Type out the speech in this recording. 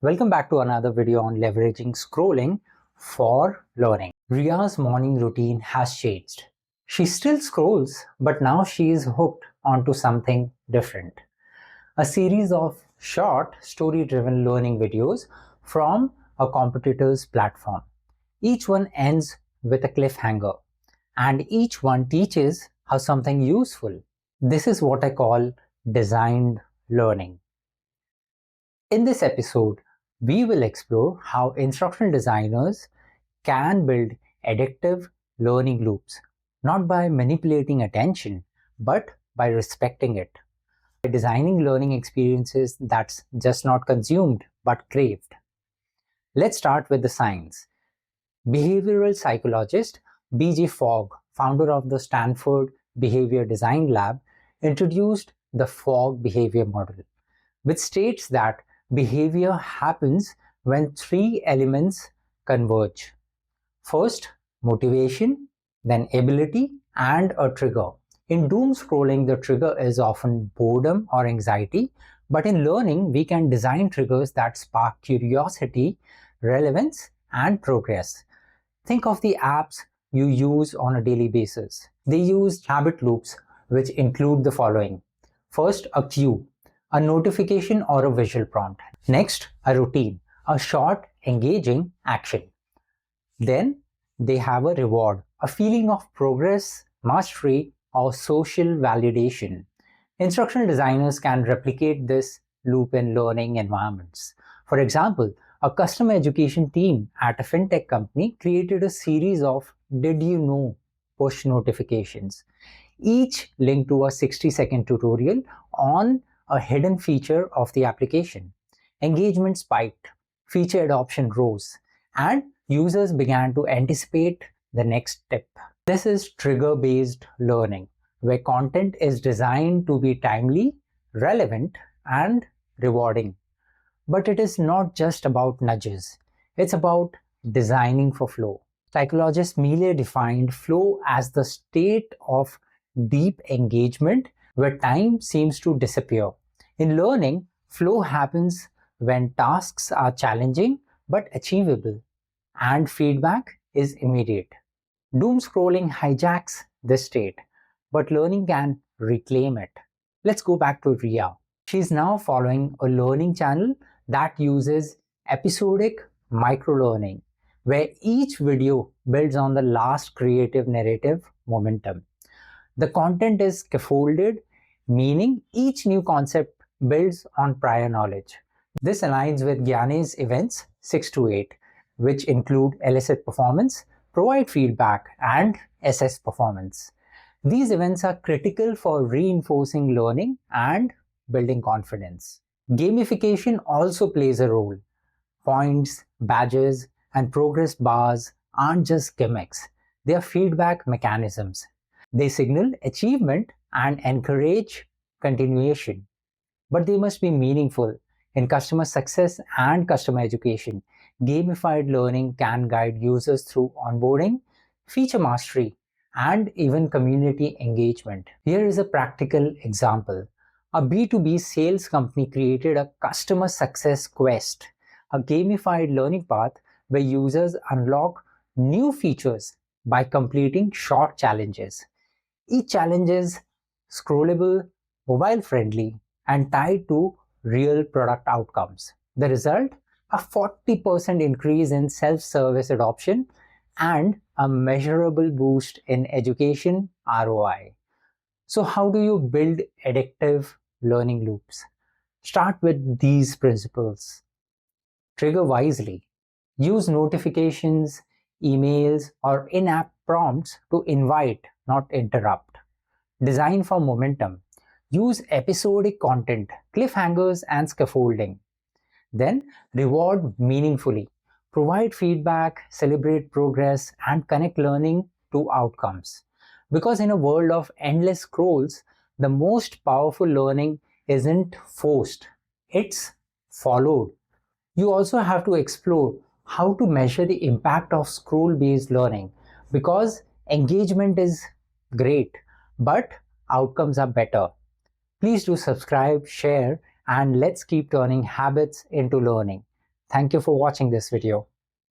Welcome back to another video on leveraging scrolling for learning. Ria's morning routine has changed. She still scrolls, but now she is hooked onto something different. A series of short story-driven learning videos from a competitor's platform. Each one ends with a cliffhanger, and each one teaches her something useful. This is what I call designed learning. In this episode, we will explore how instructional designers can build addictive learning loops, not by manipulating attention, but by respecting it. By designing learning experiences that's just not consumed, but craved. Let's start with the science. Behavioral psychologist BJ Fogg, founder of the Stanford Behavior Design Lab, introduced the Fogg Behavior Model, which states that behavior happens when three elements converge. First, motivation, then ability, and a trigger. In doom scrolling, the trigger is often boredom or anxiety, but in learning, we can design triggers that spark curiosity, relevance, and progress. Think of the apps you use on a daily basis. They use habit loops, which include the following. First, a cue, a notification or a visual prompt. Next, a routine, a short, engaging action. Then they have a reward, a feeling of progress, mastery, or social validation. Instructional designers can replicate this loop in learning environments. For example, a customer education team at a fintech company created a series of "Did you know?" push notifications, each linked to a 60-second tutorial on a hidden feature of the application. Engagement spiked, feature adoption rose, and users began to anticipate the next step. This is trigger-based learning, where content is designed to be timely, relevant, and rewarding. But it is not just about nudges. It's about designing for flow. Psychologist Mealy defined flow as the state of deep engagement where time seems to disappear. In learning, flow happens when tasks are challenging but achievable, and feedback is immediate. Doom scrolling hijacks this state, but learning can reclaim it. Let's go back to Ria. She's now following a learning channel that uses episodic microlearning, where each video builds on the last creative narrative momentum. The content is scaffolded, meaning each new concept builds on prior knowledge. This aligns with Gyane's events 6 to 8, which include elicit performance, provide feedback, and assess performance. These events are critical for reinforcing learning and building confidence. Gamification also plays a role. Points, badges, and progress bars aren't just gimmicks. They are feedback mechanisms. They signal achievement and encourage continuation. But they must be meaningful. In customer success and customer education, gamified learning can guide users through onboarding, feature mastery, and even community engagement. Here is a practical example. A B2B sales company created a customer success quest, a gamified learning path where users unlock new features by completing short challenges. Each challenge is scrollable, mobile-friendly, and tied to real product outcomes. The result? A 40% increase in self-service adoption and a measurable boost in education ROI. So how do you build addictive learning loops? Start with these principles. Trigger wisely. Use notifications, emails, or in-app prompts to invite, not interrupt. Design for momentum. Use episodic content, cliffhangers, and scaffolding. Then reward meaningfully. Provide feedback, celebrate progress, and connect learning to outcomes. Because in a world of endless scrolls, the most powerful learning isn't forced, it's followed. You also have to explore how to measure the impact of scroll-based learning, because engagement is great, but outcomes are better. Please do subscribe, share, and let's keep turning habits into learning. Thank you for watching this video.